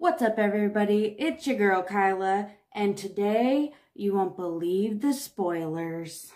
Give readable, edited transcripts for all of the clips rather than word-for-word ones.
What's up, everybody? It's your girl Kyla, and today you won't believe the spoilers.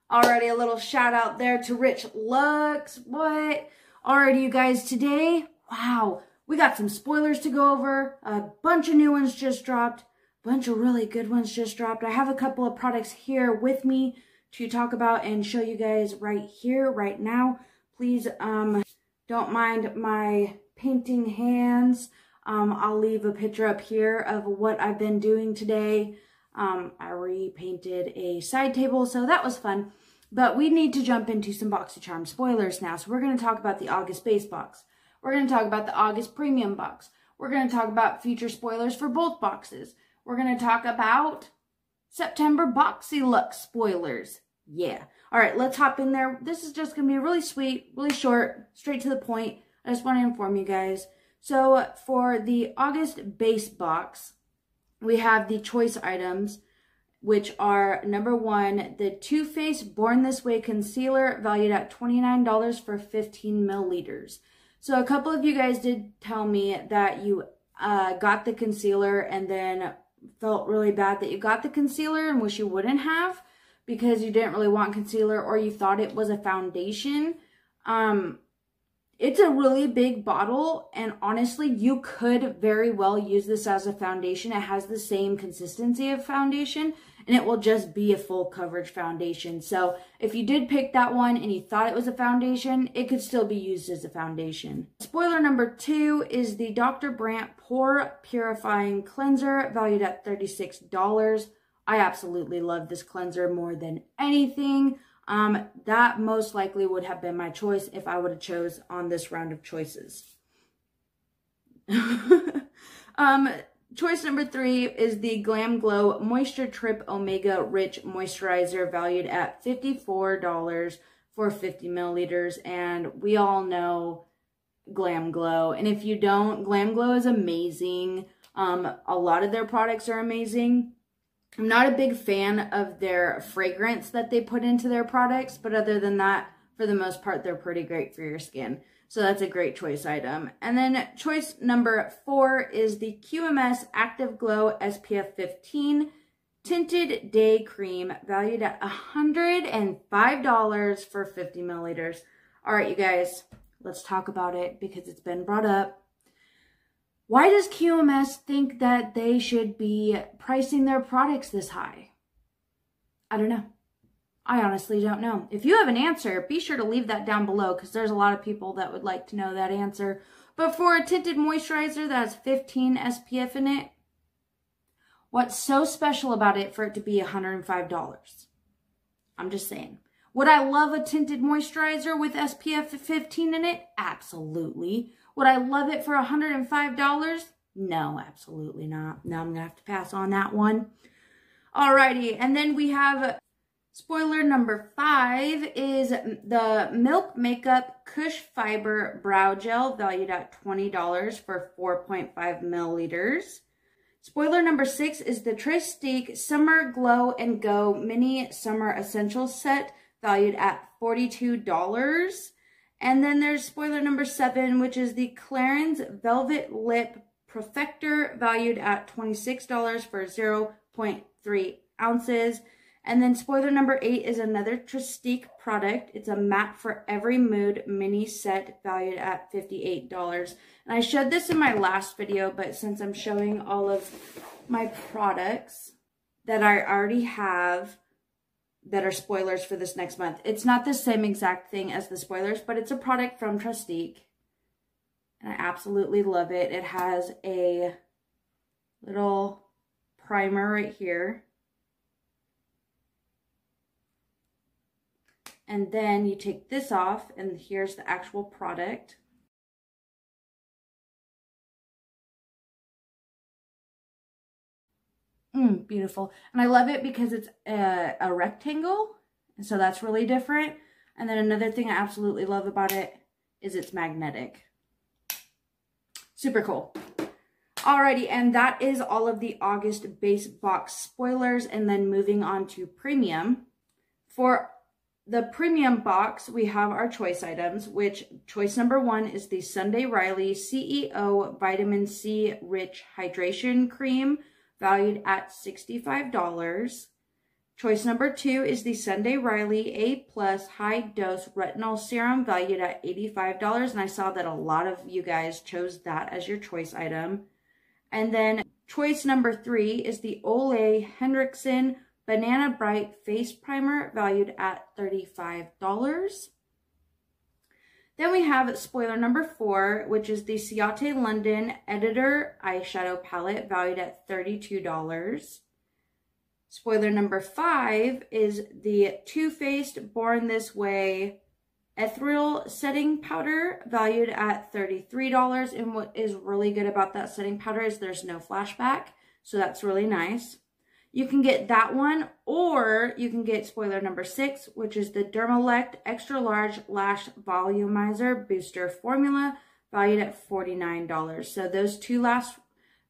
Alrighty, a little shout out there to Rich Luxe. What? Alrighty, you guys, today, wow, we got some spoilers to go over. A bunch of new ones just dropped. Bunch of really good ones just dropped. I have a couple of products here with me to talk about and show you guys right here, right now. Please don't mind my painting hands. I'll leave a picture up here of what I've been doing today. I repainted a side table, so that was fun. But we need to jump into some Boxycharm spoilers now. So we're going to talk about the August base box. We're going to talk about the August premium box. We're going to talk about future spoilers for both boxes. We're going to talk about September Boxyluxe spoilers. Yeah. All right, let's hop in there. This is just going to be really sweet, really short, straight to the point. I just want to inform you guys. So for the August base box, we have the choice items, which are number one, the Too Faced Born This Way concealer valued at $29 for 15 milliliters. So a couple of you guys did tell me that you got the concealer and then felt really bad that you got the concealer and wish you wouldn't have because you didn't really want concealer or you thought it was a foundation. It's a really big bottle, and honestly, you could very well use this as a foundation. It has the same consistency of foundation, and it will just be a full coverage foundation. So if you did pick that one and you thought it was a foundation, it could still be used as a foundation. Spoiler number two is the Dr. Brandt Pore Purifying Cleanser, valued at $36. I absolutely love this cleanser more than anything. That most likely would have been my choice if I would have chose on this round of choices. Choice number three is the Glam Glow Moisture Trip Omega Rich Moisturizer, valued at $54 for 50 milliliters. And we all know Glam Glow. And if you don't, Glam Glow is amazing. A lot of their products are amazing. I'm not a big fan of their fragrance that they put into their products, but other than that, for the most part, they're pretty great for your skin. So that's a great choice item. And then choice number four is the QMS Active Glow SPF 15 Tinted Day Cream, valued at $105 for 50 milliliters. All right, you guys, let's talk about it because it's been brought up. Why does QMS think that they should be pricing their products this high? I don't know. I honestly don't know. If you have an answer, be sure to leave that down below because there's a lot of people that would like to know that answer. But for a tinted moisturizer that has 15 SPF in it, what's so special about it for it to be $105? I'm just saying. Would I love a tinted moisturizer with SPF 15 in it? Absolutely. Would I love it for $105? No, absolutely not. No, I'm going to have to pass on that one. Alrighty, and then we have spoiler number five is the Milk Makeup Kush Fiber Brow Gel, valued at $20 for 4.5 milliliters. Spoiler number six is the Tristique Summer Glow and Go Mini Summer Essentials Set, valued at $42. And then there's spoiler number seven, which is the Clarins Velvet Lip Perfector, valued at $26 for 0.3 ounces. And then spoiler number eight is another Tristique product. It's a Matte for Every Mood mini set, valued at $58. And I showed this in my last video, but since I'm showing all of my products that I already have that are spoilers for this next month. It's not the same exact thing as the spoilers, but it's a product from Tristique. And I absolutely love it. It has a little primer right here. And then you take this off, and here's the actual product. Beautiful. And I love it because it's a rectangle, and so that's really different. And then another thing I absolutely love about it is it's magnetic. Super cool. Alrighty, and that is all of the August base box spoilers, and then moving on to premium. For the premium box, we have our choice items, which choice number 1 is the Sunday Riley CEO Vitamin C Rich Hydration Cream, valued at $65. Choice number 2 is the Sunday Riley A+ High Dose Retinol Serum, valued at $85. And I saw that a lot of you guys chose that as your choice item. And then choice number 3 is the Ole Henriksen Banana Bright Face Primer, valued at $35. Then we have spoiler number 4, which is the Ciate London Editor Eyeshadow Palette, valued at $32. Spoiler number 5 is the Too Faced Born This Way Ethereal Setting Powder, valued at $33. And what is really good about that setting powder is there's no flashback, so that's really nice. You can get that one, or you can get spoiler number 6, which is the Dermalect Extra Large Lash Volumizer Booster Formula, valued at $49. So those two last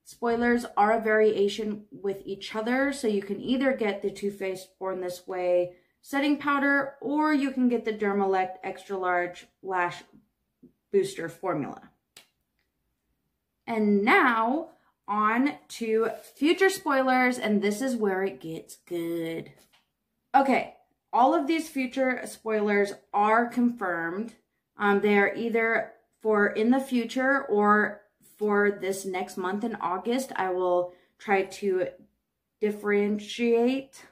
spoilers are a variation with each other. So you can either get the Too Faced Born This Way setting powder, or you can get the Dermalect Extra Large Lash Booster Formula. And now on to future spoilers, and this is where it gets good. Okay, all of these future spoilers are confirmed. They are either for in the future or for this next month in August. I will try to differentiate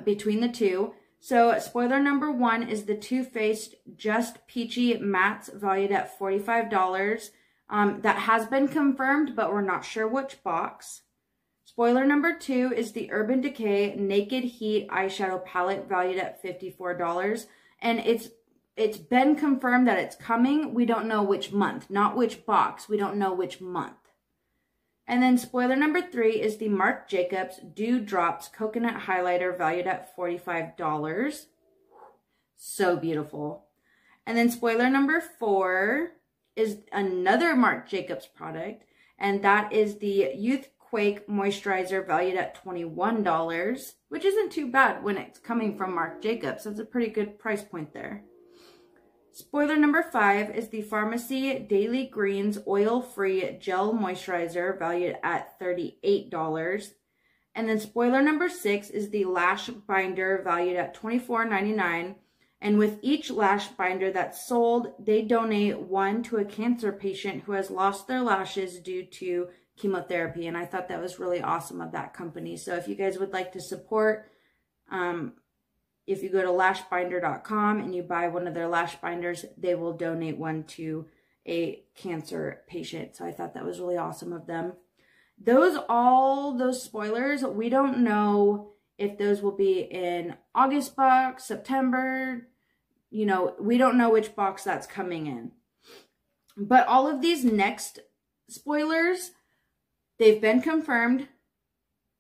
between the two. So spoiler number 1 is the Too Faced Just Peachy Mattes, valued at $45. That has been confirmed, but we're not sure which box. Spoiler number 2 is the Urban Decay Naked Heat Eyeshadow Palette, valued at $54. And it's been confirmed that it's coming. We don't know which month, not which box. We don't know which month. And then spoiler number 3 is the Marc Jacobs Dew Drops Coconut Highlighter, valued at $45. So beautiful. And then spoiler number 4 is another Marc Jacobs product, and that is the Youth Quake Moisturizer, valued at $21, which isn't too bad when it's coming from Marc Jacobs. That's a pretty good price point there. Spoiler number 5 is the Pharmacy Daily Greens Oil-Free Gel Moisturizer, valued at $38. And then spoiler number 6 is the Lash Binder, valued at $24.99. And with each lash binder that's sold, they donate one to a cancer patient who has lost their lashes due to chemotherapy. And I thought that was really awesome of that company. So if you guys would like to support, if you go to lashbinder.com and you buy one of their lash binders, they will donate one to a cancer patient. So I thought that was really awesome of them. All those spoilers, we don't know if those will be in August box, September, you know, we don't know which box that's coming in. But all of these next spoilers, they've been confirmed.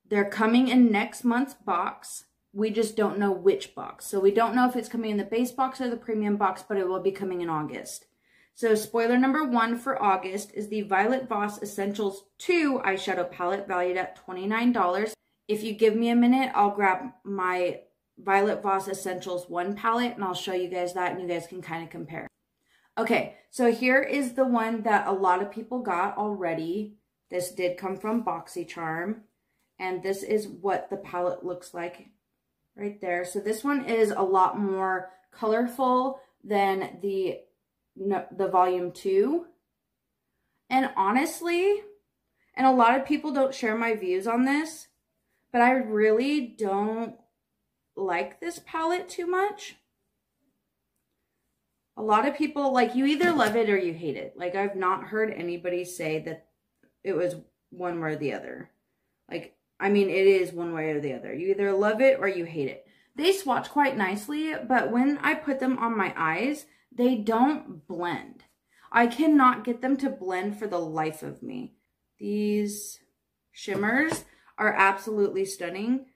They're coming in next month's box. We just don't know which box. So we don't know if it's coming in the base box or the premium box, but it will be coming in August. So spoiler number 1 for August is the Violet Voss Essentials 2 eyeshadow palette, valued at $29. If you give me a minute, I'll grab my Violet Voss Essentials 1 palette and I'll show you guys that, and you guys can kind of compare. Okay, so here is the one that a lot of people got already. This did come from Boxycharm, and this is what the palette looks like right there. So this one is a lot more colorful than the volume 2. And honestly, and a lot of people don't share my views on this, but I really don't like this palette too much. A lot of people, like, you either love it or you hate it. Like, I've not heard anybody say that it was one way or the other. Like, I mean, it is one way or the other. You either love it or you hate it. They swatch quite nicely, but when I put them on my eyes, they don't blend. I cannot get them to blend for the life of me. These shimmers are absolutely stunning,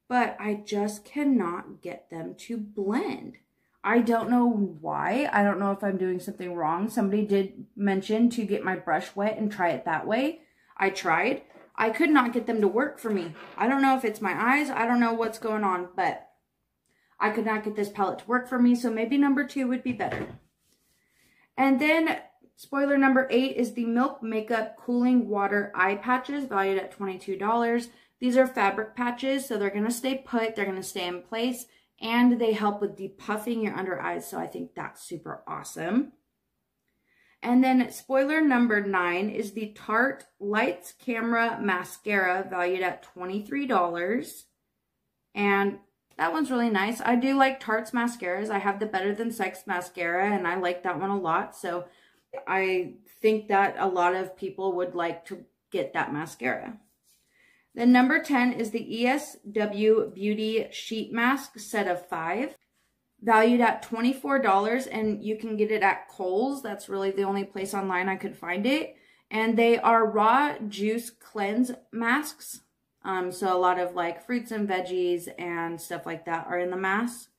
but I just cannot get them to blend. I don't know why. I don't know if I'm doing something wrong. Somebody did mention to get my brush wet and try it that way. I tried. I could not get them to work for me. I don't know if it's my eyes. I don't know what's going on, but I could not get this palette to work for me. So maybe number 2 would be better. And then spoiler number 8 is the Milk Makeup Cooling Water Eye Patches, valued at $22. These are fabric patches, so they're going to stay put. They're going to stay in place. And they help with depuffing your under eyes. So I think that's super awesome. And then spoiler number 9 is the Tarte Lights Camera Mascara, valued at $23. And that one's really nice. I do like Tarte's mascaras. I have the Better Than Sex mascara, and I like that one a lot. So I think that a lot of people would like to get that mascara. Then number 10 is the ESW Beauty Sheet Mask set of 5, valued at $24, and you can get it at Kohl's. That's really the only place online I could find it. And they are raw juice cleanse masks. So a lot of like fruits and veggies and stuff like that are in the mask.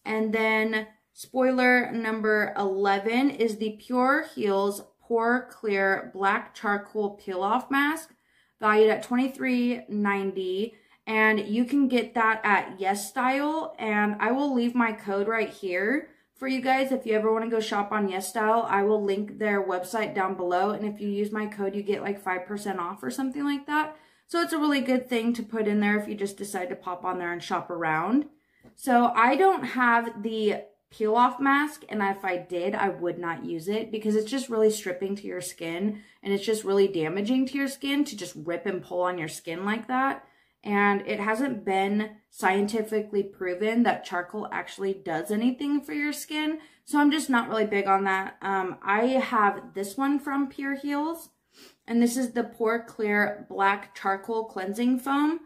And then spoiler number 11 is the Pure Heals Pore Clear Black Charcoal Peel Off Mask, valued at $23.90, and you can get that at Yes Style, and I will leave my code right here for you guys. If you ever want to go shop on Yes Style, I will link their website down below, and if you use my code, you get like 5% off or something like that. So it's a really good thing to put in there if you just decide to pop on there and shop around. So I don't have the peel off mask, and if I did, I would not use it because it's just really stripping to your skin, and it's just really damaging to your skin to just rip and pull on your skin like that. And it hasn't been scientifically proven that charcoal actually does anything for your skin, so I'm just not really big on that. I have this one from Pure Heals, and this is the Pore Clear Black Charcoal Cleansing Foam.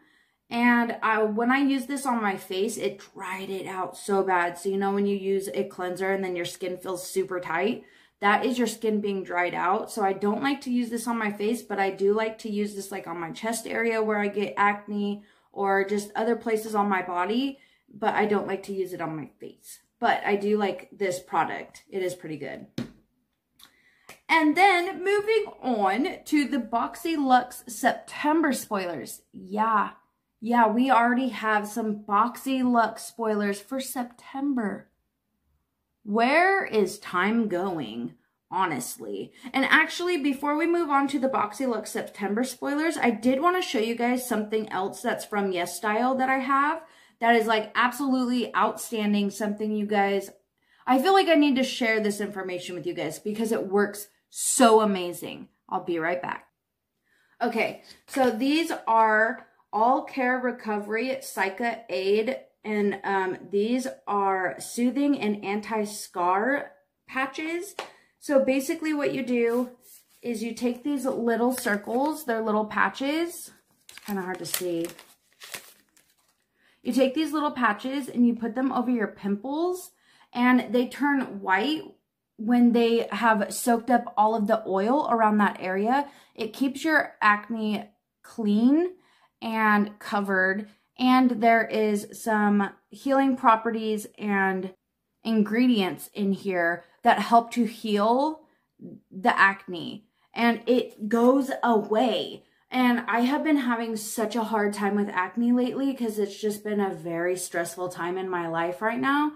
And when I used this on my face, it dried it out so bad. So you know when you use a cleanser and then your skin feels super tight, that is your skin being dried out. So I don't like to use this on my face, but I do like to use this like on my chest area where I get acne or just other places on my body. But I don't like to use it on my face. But I do like this product. It is pretty good. And then moving on to the Boxyluxe September spoilers. Yeah, we already have some Boxyluxe spoilers for September. Where is time going, honestly? And actually, before we move on to the Boxyluxe September spoilers, I did want to show you guys something else that's from Yes Style that I have that is like absolutely outstanding, something you guys... I feel like I need to share this information with you guys because it works so amazing. I'll be right back. Okay, so these are All Care Recovery Cica Aid, and these are soothing and anti-scar patches. So basically what you do is you take these little circles, they're little patches. It's kind of hard to see. You take these little patches and you put them over your pimples, and they turn white when they have soaked up all of the oil around that area. It keeps your acne clean and covered, and there is some healing properties and ingredients in here that help to heal the acne, and it goes away. And I have been having such a hard time with acne lately because it's just been a very stressful time in my life right now,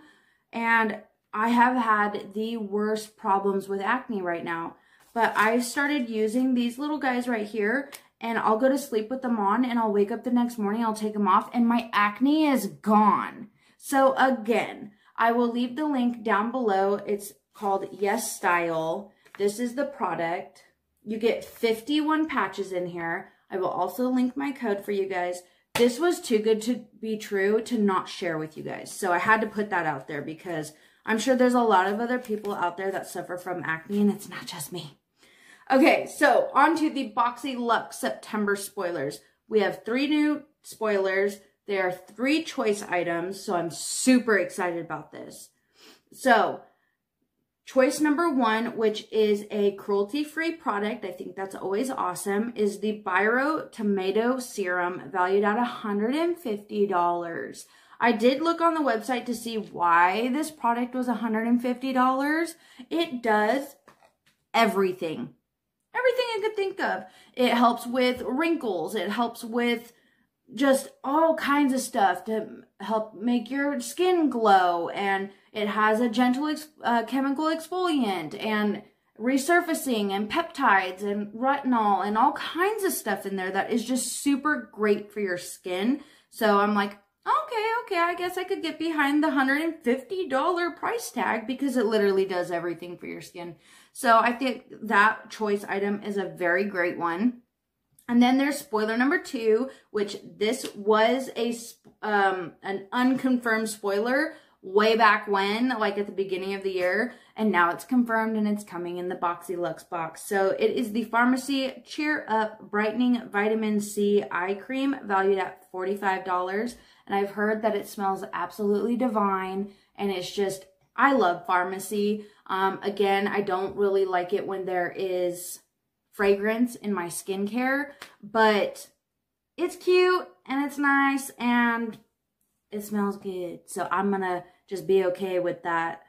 and I have had the worst problems with acne right now. But I started using these little guys right here, and I'll go to sleep with them on, and I'll wake up the next morning, I'll take them off, and my acne is gone. So again, I will leave the link down below. It's called Yes Style. This is the product. You get 51 patches in here. I will also link my code for you guys. This was too good to be true to not share with you guys. So I had to put that out there because I'm sure there's a lot of other people out there that suffer from acne, and it's not just me. Okay, so on to the Boxyluxe September spoilers. We have 3 new spoilers. There are 3 choice items, so I'm super excited about this. So, choice number 1, which is a cruelty-free product, I think that's always awesome, is the Biro Tomato Serum, valued at $150. I did look on the website to see why this product was $150. It does everything. Everything I could think of. It helps with wrinkles. It helps with just all kinds of stuff to help make your skin glow. And it has a gentle chemical exfoliant and resurfacing and peptides and retinol and all kinds of stuff in there that is just super great for your skin. So I'm like, okay, I guess I could get behind the $150 price tag because it literally does everything for your skin. So I think that choice item is a very great one. And then there's spoiler number 2, which this was an unconfirmed spoiler way back when, like at the beginning of the year. And now it's confirmed and it's coming in the Boxyluxe box. So it is the Pharmacy Cheer Up Brightening Vitamin C Eye Cream, valued at $45. And I've heard that it smells absolutely divine. And it's just, I love Pharmacy. Again, I don't really like it when there is fragrance in my skincare, but it's cute and it's nice and it smells good. So I'm gonna just be okay with that.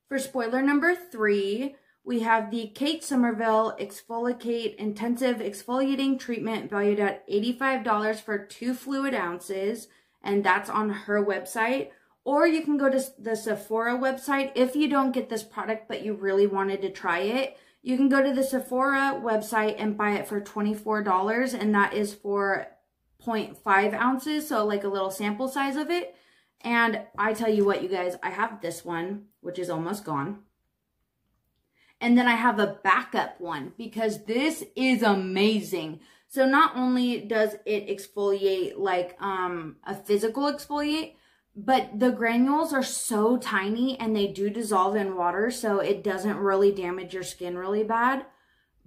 For spoiler number 3, we have the Kate Somerville Exfolikate Intensive Exfoliating Treatment, valued at $85 for 2 fluid ounces, and that's on her website. Or you can go to the Sephora website if you don't get this product but you really wanted to try it. You can go to the Sephora website and buy it for $24, and that is for 0.5 ounces, so like a little sample size of it. And I tell you what, you guys, I have this one, which is almost gone. And then I have a backup one because this is amazing. So not only does it exfoliate like a physical exfoliate, but the granules are so tiny and they do dissolve in water, so it doesn't really damage your skin really bad.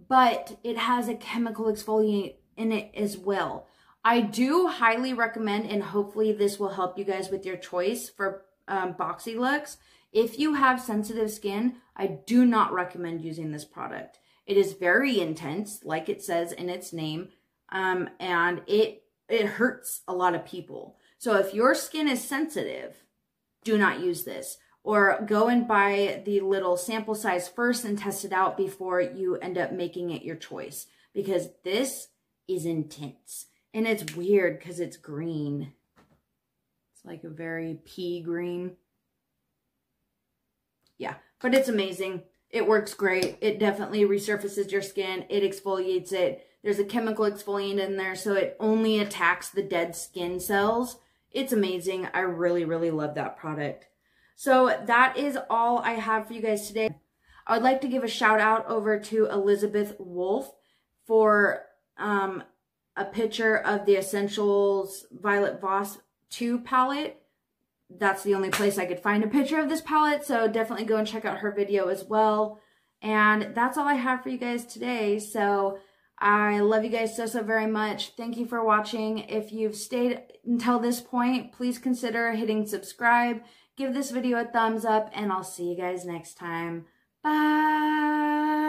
But it has a chemical exfoliant in it as well. I do highly recommend, and hopefully this will help you guys with your choice for Boxyluxe. If you have sensitive skin, I do not recommend using this product. It is very intense, like it says in its name, and it hurts a lot of people. So if your skin is sensitive, do not use this. Or go and buy the little sample size first and test it out before you end up making it your choice. Because this is intense. And it's weird because it's green. It's like a very pea green. Yeah, but it's amazing. It works great. It definitely resurfaces your skin. It exfoliates it. There's a chemical exfoliant in there, so it only attacks the dead skin cells. It's amazing. I really, really love that product. So that is all I have for you guys today. I would like to give a shout out over to Elizabeth Wolf for a picture of the Essentials Violet Voss 2 palette. That's the only place I could find a picture of this palette, so definitely go and check out her video as well. And that's all I have for you guys today. So I love you guys so, so very much. Thank you for watching. If you've stayed until this point, please consider hitting subscribe. Give this video a thumbs up, and I'll see you guys next time. Bye!